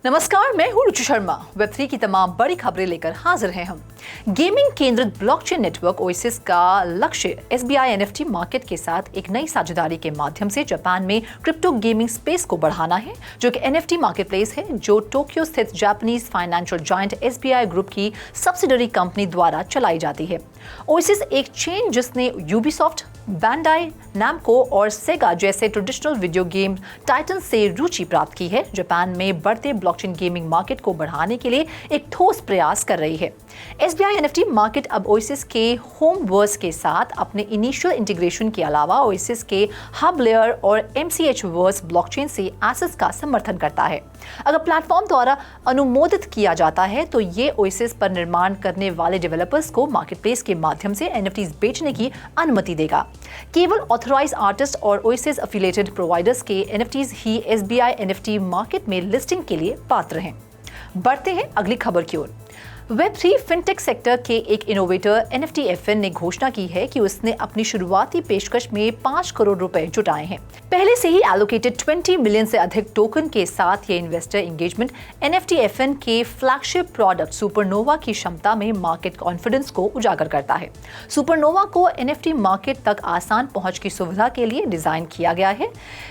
नमस्कार, मैं हूं रुचि शर्मा। वेब3 की तमाम बड़ी खबरें लेकर हाजिर हैं हम। गेमिंग केंद्रित ब्लॉकचेन नेटवर्क ओएसिस का लक्ष्य एसबीआई एनएफटी मार्केट के साथ एक नई साझेदारी के माध्यम से जापान में क्रिप्टो गेमिंग स्पेस को बढ़ाना है, जो कि एनएफटी मार्केटप्लेस है, जो टोक्यो स्थित Japanese financial giant SBI group की सब्सिडरी कंपनी द्वारा चलाई जाती है। ओएसिस एक चेन जिसने यूबीसॉफ्ट, बैंडाई नामको और सेगा जैसे ट्रेडिशनल वीडियो गेम टाइटन से रुचि प्राप्त की है, जापान में बढ़ते ब्लॉकचेन गेमिंग मार्केट को बढ़ाने के लिए एक ठोस प्रयास कर रही है। एसबीआई एनएफटी मार्केट अब ओएसिस के होमवर्स के साथ अपने इनिशियल इंटीग्रेशन के अलावा ओएसिस के हब लेयर और एमसीएच वर्स ब्लॉकचेन से एसेट्स का समर्थन करता है। अगर प्लेटफॉर्म द्वारा अनुमोदित किया जाता है तो ये ओएसिस पर निर्माण करने वाले डेवलपर्स को मार्केटप्लेस के माध्यम से एनएफटीज बेचने की अनुमति देगा। केवल ऑथराइज आर्टिस्ट और ओएसिस एफिलिएटेड प्रोवाइडर्स के एनएफटीज ही एसबीआई एनएफटी मार्केट में लिस्टिंग के लिए पात्र हैं। बढ़ते हैं अगली खबर की ओर। वेब3 फिनटेक सेक्टर के एक इनोवेटर एनएफटीएफएन ने घोषणा की है कि उसने अपनी शुरुआती पेशकश में 5 करोड़ रुपए जुटाए हैं। पहले से ही एलोकेटेड 20 मिलियन से अधिक टोकन के साथ ये इन्वेस्टर एंगेजमेंट एनएफटीएफएन के फ्लैगशिप प्रोडक्ट सुपरनोवा की क्षमता में मार्केट कॉन्फिडेंस को उजागर करता है। सुपरनोवा को एनएफटी मार्केट तक आसान पहुंच की सुविधा के लिए डिजाइन किया गया है।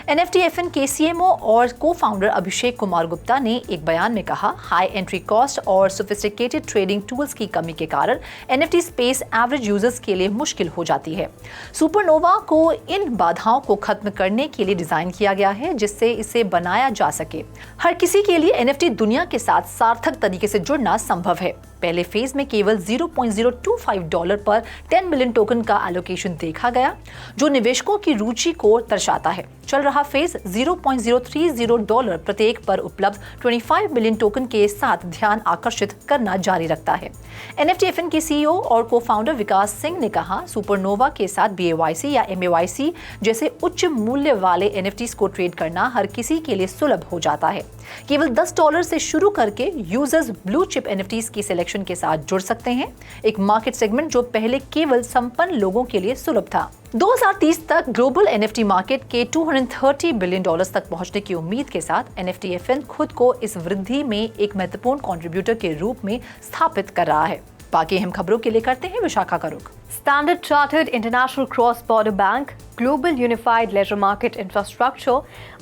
एनएफटीएफएन के सीएमओ और को फाउंडर अभिषेक कुमार गुप्ता ने एक बयान में कहा, हाई एंट्री कॉस्ट और सोफिस्टिकेटेड ट्रेडिंग टूल्स की कमी के कारण एनएफटी स्पेस एवरेज यूजर्स के लिए मुश्किल हो जाती है। सुपरनोवा को इन बाधाओं को खत्म करने के लिए डिजाइन किया गया है, जिससे इसे बनाया जा सके। हर किसी के लिए एनएफटी दुनिया के साथ सार्थक तरीके से जुड़ना संभव है। पहले फेज में केवल $0.025 पर 10 मिलियन टोकन का एलोकेशन देखा गया, जो निवेशकों की रुचि को दर्शाता है। चल रहा फेज $0.030 प्रत्येक पर उपलब्ध 25 मिलियन टोकन के साथ ध्यान आकर्षित करना जारी रखता है। एनएफटीएफएन के सीईओ और को फाउंडर विकास सिंह ने कहा, सुपरनोवा के साथ BAYC या MAYC जैसे उच्च मूल्य वाले एनएफटीज को ट्रेड करना हर किसी के लिए सुलभ हो जाता है। केवल $10 से शुरू करके यूजर्स ब्लू चिप एनएफटीज की सिलेक्शन के साथ जुड़ सकते हैं, एक मार्केट सेगमेंट जो पहले केवल संपन्न लोगों के लिए सुलभ था। 2030 तक ग्लोबल एनएफटी मार्केट के $230 बिलियन तक पहुंचने की उम्मीद के साथ एनएफटीएफएन खुद को इस वृद्धि में एक महत्वपूर्ण कंट्रीब्यूटर के रूप में स्थापित कर रहा है। बाकी अहम खबरों के लिए करते हैं विशाखा का रुख। Standard Chartered international cross border bank global unified ledger market infrastructure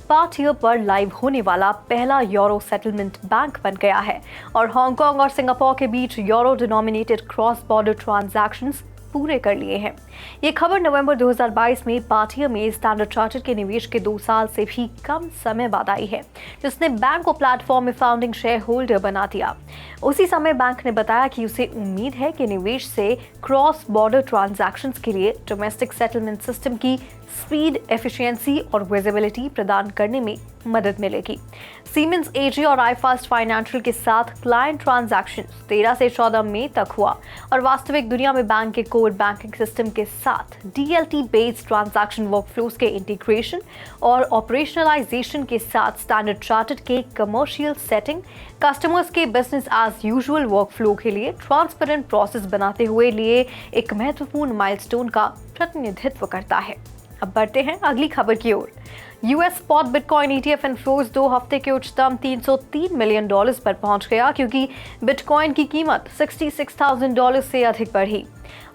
part year पर लाइव होने वाला पहला यूरो सेटलमेंट बैंक बन गया है और हांगकांग और सिंगापुर के बीच euro denominated cross border transactions पूरे कर लिए हैं। ये खबर नवंबर 2022 में पार्टिया में स्टैंडर्ड चार्टर्ड के निवेश के 2 साल से भी कम समय बाद आई है, जिसने बैंक को प्लेटफॉर्म में फाउंडिंग शेयर होल्डर बना दिया। उसी समय बैंक ने बताया कि उसे उम्मीद है कि निवेश से क्रॉस बॉर्डर ट्रांजैक्शंस के लिए डोमेस्टिक सेटलमेंट सिस्टम की स्पीड, एफिशिएंसी और विजिबिलिटी प्रदान करने में मदद मिलेगी। सीमेंस एजी और आईफास्ट फाइनेंशियल के साथ क्लाइंट ट्रांजैक्शन 13 से 14 मई तक हुआ और वास्तविक दुनिया में बैंक के कोर बैंकिंग सिस्टम के साथ डीएलटी बेस्ड ट्रांजैक्शन वर्कफ्लोज के इंटीग्रेशन और ऑपरेशनलाइजेशन के साथ स्टैंडर्ड चार्टर्ड के कमर्शियल सेटिंग कस्टमर्स के बिजनेस एज यूजुअल वर्कफ्लो के लिए ट्रांसपेरेंट प्रोसेस बनाते हुए लिए एक महत्वपूर्ण माइलस्टोन का प्रतिनिधित्व करता है। अब बढ़ते हैं अगली खबर की ओर। US spot Bitcoin ETF inflows 2 हफ्ते के उच्चतम $303 मिलियन पर पहुंच गया, क्योंकि बिटकॉइन की कीमत $66,000 से अधिक बढ़ी।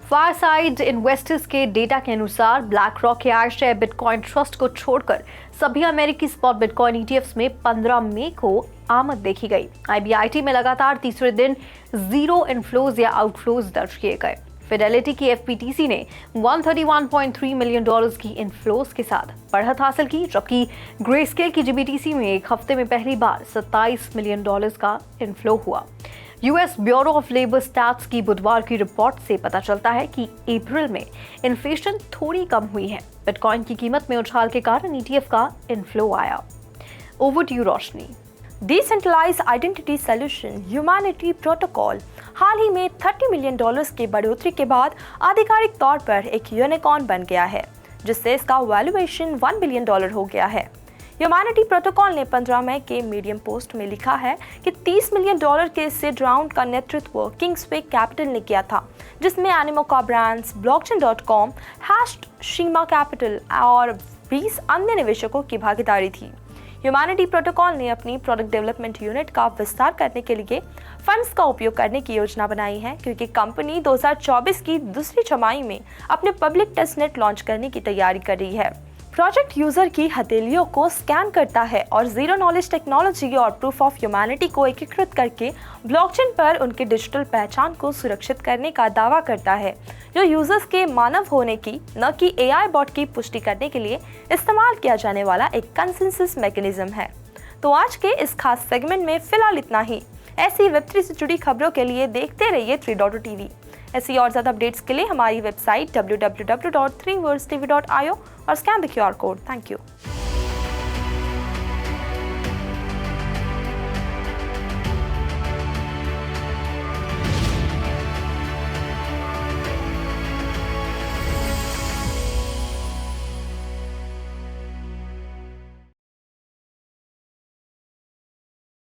फायरसाइड इन्वेस्टर्स के डेटा के अनुसार ब्लैक रॉक के आश्रय बिटकॉइन ट्रस्ट को छोड़कर सभी अमेरिकी स्पॉट बिटकॉइन ईटीएफ्स में 15 मई को आमद देखी गई। आईबीआईटी में लगातार तीसरे दिन जीरो इनफ्लोज या आउटफ्लोज दर्ज किए गए। फिडेलिटी की एफपीटीसी ने $131.3 मिलियन की इनफ्लोज के साथ बढ़त हासिल की, जबकि ग्रेस्केल की जीबीटीसी में एक हफ्ते में पहली बार $27 मिलियन का इनफ्लो हुआ। US bureau of labour stats की बुधवार की रिपोर्ट से पता चलता है कि अप्रैल में इन्फ्लेशन थोड़ी कम हुई है। बिटकॉइन की कीमत में उछाल के कारण ईटीएफ का इनफ्लो आया। Over to you Roshni. Decentralised identity solution Humanity Protocol हाल ही में $30 मिलियन की बढ़ोतरी के बाद आधिकारिक तौर पर एक यूनिकॉर्न बन गया है, जिससे इसका वैल्यूएशन $1 बिलियन हो गया है। ह्यूमैनिटी प्रोटोकॉल ने 15 मई के मीडियम पोस्ट में लिखा है कि $30 मिलियन के सीड राउंड का नेतृत्व किंग्सवे कैपिटल ने किया था, जिसमें Animoca brands, blockchain.com, hatched शीमा capital और 20 अन्य निवेशकों की भागीदारी थी। ह्यूमैनिटी प्रोटोकॉल ने अपनी प्रोडक्ट डेवलपमेंट यूनिट का विस्तार करने के लिए फंड्स का उपयोग करने की योजना बनाई है, क्योंकि कंपनी 2024 की दूसरी छमाही में अपने पब्लिक टेस्टनेट लॉन्च करने की तैयारी कर रही है। प्रोजेक्ट यूजर की हथेलियों को स्कैन करता है और जीरो नॉलेज टेक्नोलॉजी और प्रूफ ऑफ ह्यूमैनिटी को एकीकृत करके ब्लॉकचेन पर उनकी डिजिटल पहचान को सुरक्षित करने का दावा करता है, जो यूजर्स के मानव होने की, न कि एआई बॉट की पुष्टि करने के लिए इस्तेमाल किया जाने वाला एक कंसेंसस मैकेनिज्म है। तो आज के इस खास सेगमेंट में फिलहाल इतना ही। ऐसी वेब3 से जुड़ी खबरों के लिए देखते रहिए 3.0 टीवी। ऐसी और ज़्यादा अपडेट्स के लिए हमारी वेबसाइट www.3worldstv.io और scan the QR code. Thank you.